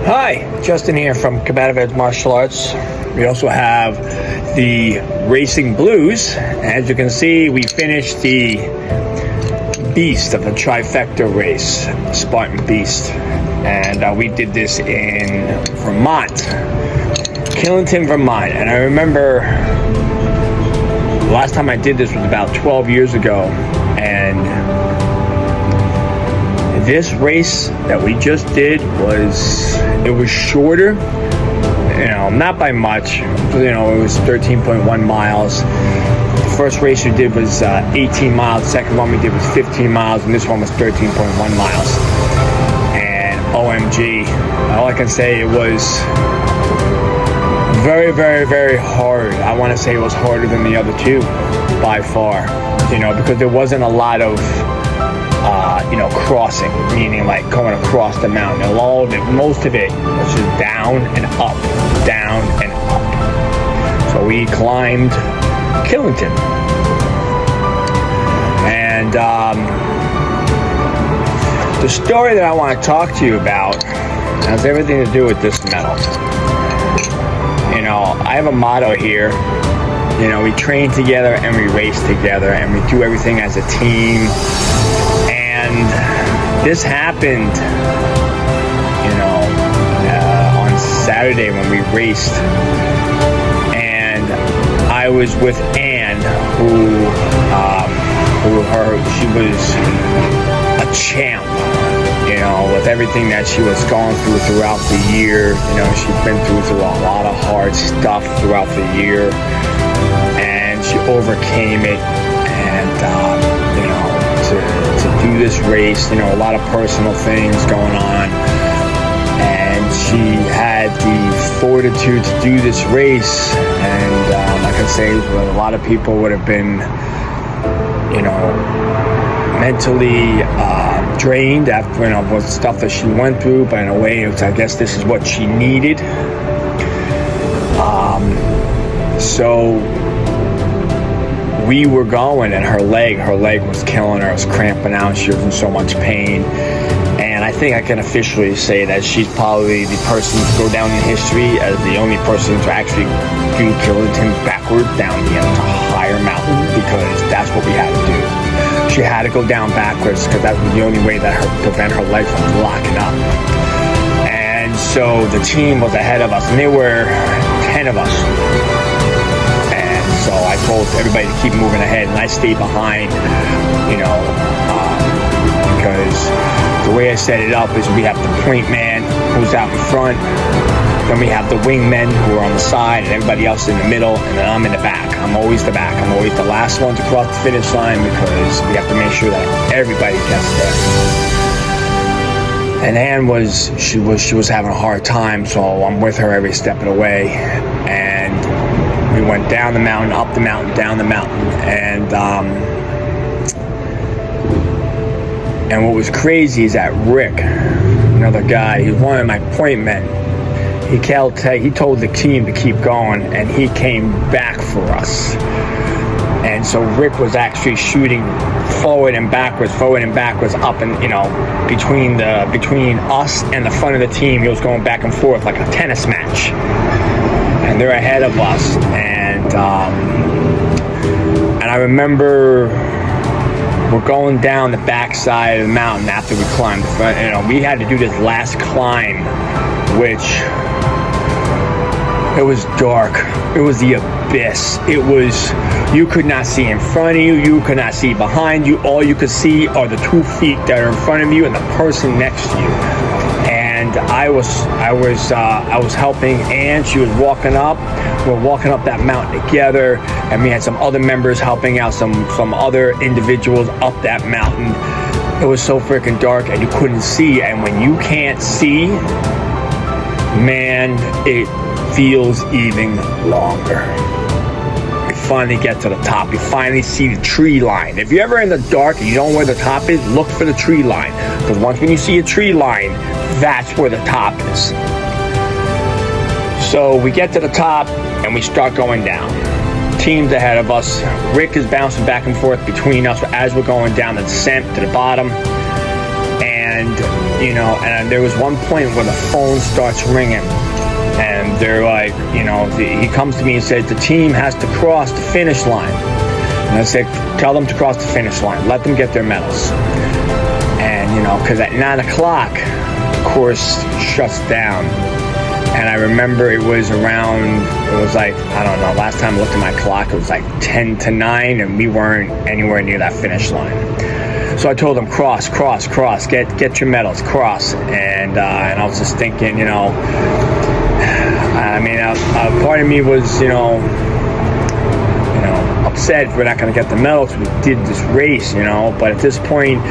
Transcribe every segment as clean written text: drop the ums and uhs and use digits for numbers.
Hi, Justin here from Combative Edge Martial Arts. We also have the Racing Blues. As you can see, we finished the beast of the trifecta race, Spartan Beast. And we did this in Vermont, Killington, Vermont. And I remember the last time I did this was about 12 years ago. And this race that we just did was shorter, not by much. It was 13.1 miles. The first race we did was 18 miles. The second one we did was 15 miles, and this one was 13.1 miles. And OMG, all I can say, it was very, very, very hard. I want to say it was harder than the other two by far, because there wasn't a lot of crossing, meaning like going across the mountain. And all of it, most of it was just down and up, down and up. So we climbed Killington. And the story that I want to talk to you about has everything to do with this medal. I have a motto here. We train together and we race together and we do everything as a team. And this happened, on Saturday when we raced. And I was with Anne, she was a champ, with everything that she was going throughout the year. She's been through a lot of hard stuff throughout the year. And she overcame it. And, to do this race, a lot of personal things going on, and she had the fortitude to do this race. And I can say a lot of people would have been, mentally drained after with stuff that she went through, but in a way, I guess this is what she needed. So we were going, and her leg was killing her. It was cramping out. She was in so much pain. And I think I can officially say that she's probably the person to go down in history as the only person to actually do Killington backward down the entire mountain, because that's what we had to do. She had to go down backwards because that was the only way that prevent her leg from locking up. And so the team was ahead of us, and there were 10 of us. So I told everybody to keep moving ahead, and I stayed behind, because the way I set it up is we have the point man who's out in front, then we have the wingmen who are on the side, and everybody else in the middle, and then I'm in the back. I'm always the back. I'm always the last one to cross the finish line, because we have to make sure that everybody gets there. And Anne was having a hard time, so I'm with her every step of the way. And we went down the mountain, up the mountain, down the mountain, and what was crazy is that Rick, another guy, he's one of my point men. He told the team to keep going, and he came back for us. And so Rick was actually shooting forward and backwards, up and between us and the front of the team. He was going back and forth like a tennis match. And they're ahead of us, and I remember we're going down the backside of the mountain after we climbed the front. We had to do this last climb, which it was dark. It was the abyss. You could not see in front of you. You could not see behind you. All you could see are the 2 feet that are in front of you and the person next to you. And I was helping Anne. She was walking up. We're walking up that mountain together, and we had some other members helping out some other individuals up that mountain. It was so freaking dark, and you couldn't see. And when you can't see, man, it feels even longer. You finally get to the top. You finally see the tree line. If you're ever in the dark and you don't know where the top is, look for the tree line. Because when you see a tree line, that's where the top is. So we get to the top and we start going down. Teams ahead of us. Rick is bouncing back and forth between us as we're going down the descent to the bottom. And and there was one point where the phone starts ringing, and they're like, he comes to me and says, the team has to cross the finish line. And I said, tell them to cross the finish line. Let them get their medals. And, because at 9 o'clock, the course shuts down. And I remember it was like, I don't know, last time I looked at my clock, it was like 10 to 9, and we weren't anywhere near that finish line. So I told them, cross, get your medals, cross. And I was just thinking, part of me was, upset we're not going to get the medal because we did this race, but at this point,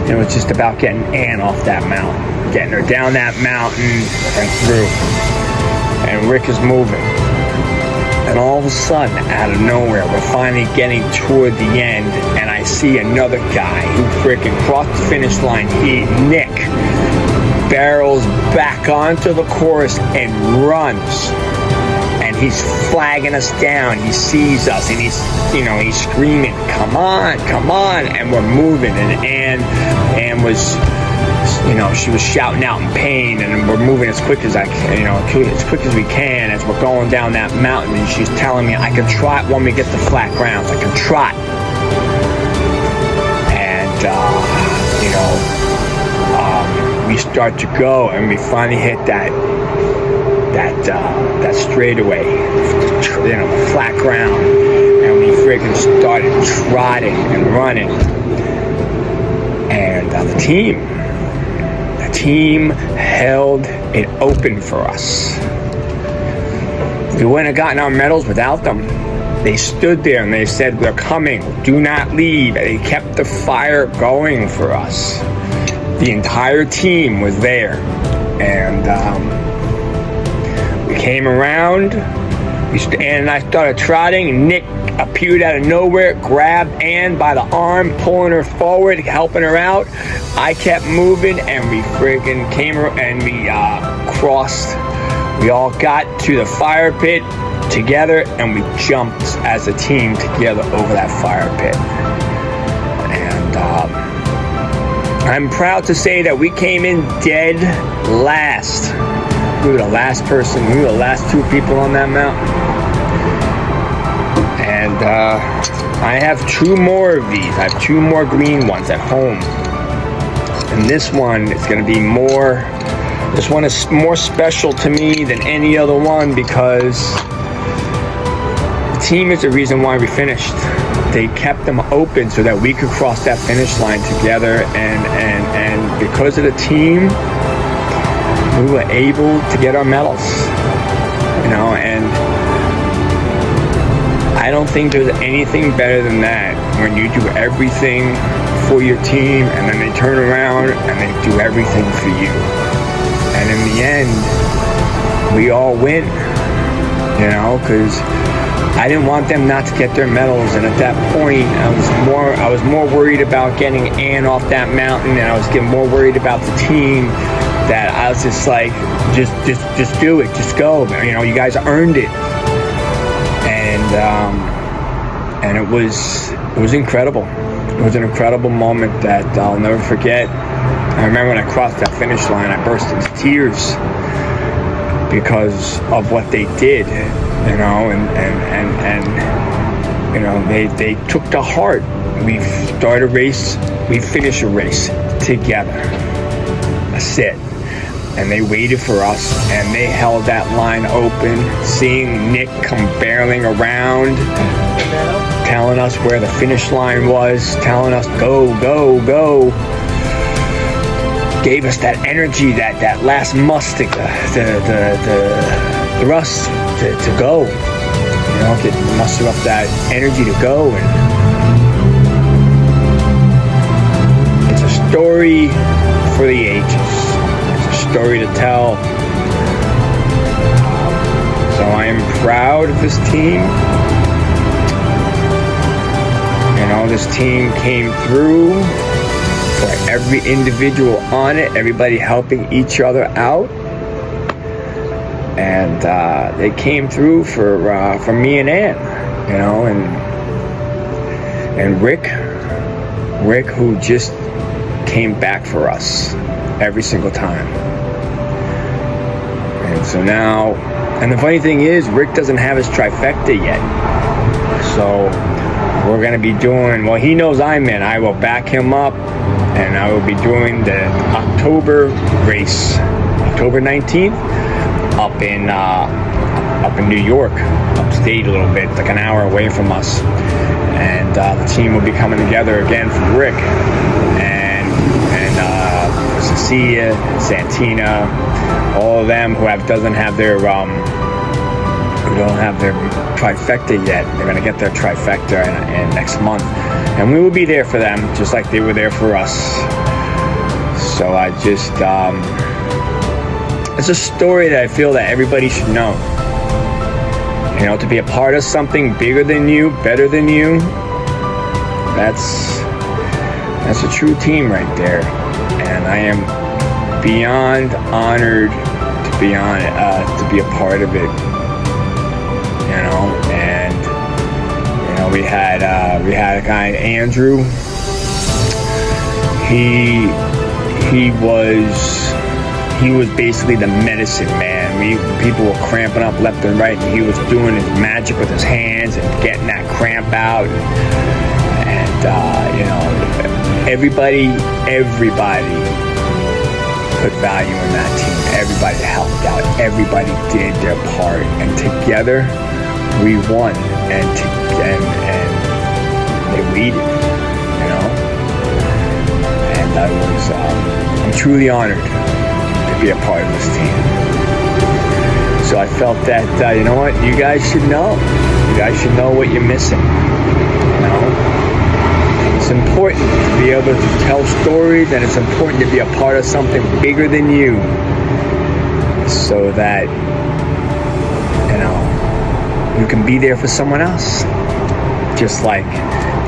it was just about getting Ann off that mountain, getting her down that mountain and through. And Rick is moving. And all of a sudden, out of nowhere, we're finally getting toward the end, and I see another guy who freaking crossed the finish line. Nick, barrels back onto the course and runs. And he's flagging us down. He sees us, and he's screaming, come on, and we're moving. And Ann was, she was shouting out in pain, and we're moving as quick as as quick as we can as we're going down that mountain. And she's telling me I can trot when we get to flat grounds. I can trot. And we start to go, and we finally hit that straightaway, flat ground, and we freaking started trotting and running. And the team held it open for us. We wouldn't have gotten our medals without them. They stood there and they said, we're coming, do not leave. And they kept the fire going for us. The entire team was there. And we came around, Ann and I started trotting. Nick appeared out of nowhere, grabbed Ann by the arm, pulling her forward, helping her out. I kept moving, and we friggin' came and we crossed. We all got to the fire pit together, and we jumped as a team together over that fire pit. And I'm proud to say that we came in dead last. We were the last person. We were the last two people on that mountain. And I have two more of these. I have two more green ones at home. And this one is going to be more... This one is more special to me than any other one because the team is the reason why we finished. They kept them open so that we could cross that finish line together. And because of the team, we were able to get our medals. And I don't think there's anything better than that when you do everything for your team and then they turn around and they do everything for you. And in the end, we all win, because I didn't want them not to get their medals. And at that point, I was more worried about getting Ann off that mountain, and I was getting more worried about the team. That I was just like, just do it, just go. You guys earned it. And it was incredible. It was an incredible moment that I'll never forget. I remember when I crossed that finish line, I burst into tears because of what they did, and they took to heart. We started a race, we finished a race together. That's it. And they waited for us, and they held that line open, seeing Nick come barreling around, telling us where the finish line was, telling us, go, go, go. Gave us that energy, that last mustic, the rust to go. Get muster up that energy to go. And it's a story for the ages. Story to tell. So I am proud of this team. This team came through for every individual on it, everybody helping each other out. And they came through for me and Ann, and Rick who just came back for us. every single time. And so now, and the funny thing is, Rick doesn't have his trifecta yet. So we're going to be doing, well, he knows I'm in. I will back him up, and I will be doing the October race, October 19th, up in New York, upstate a little bit, like an hour away from us. And the team will be coming together again for Rick and Cecilia, Santina, all of them who don't have their trifecta yet. They're going to get their trifecta in next month, and we will be there for them just like they were there for us. So I just it's a story that I feel that everybody should know. You know, to be a part of something bigger than you, better than you, that's a true team right there. And I am beyond honored to be a part of it. You know, and you know, we had a guy, Andrew. He was basically the medicine man. People were cramping up left and right, and he was doing his magic with his hands and getting that cramp out. And you know, everybody put value in that team. Everybody helped out. Everybody did their part, and together we won. And they lead it, you know. And I'm truly honored to be a part of this team. So I felt that, you know what, you guys should know. You guys should know what you're missing. You know? It's important to be able to tell stories, and it's important to be a part of something bigger than you, so that, you know, you can be there for someone else, just like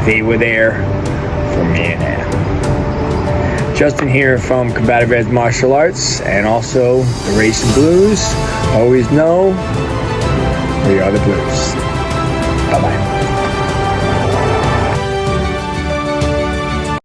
they were there for me and Anna. Justin here from Combative Edge Martial Arts, and also the Racing Blues. Always know we are the Blues. Bye-bye.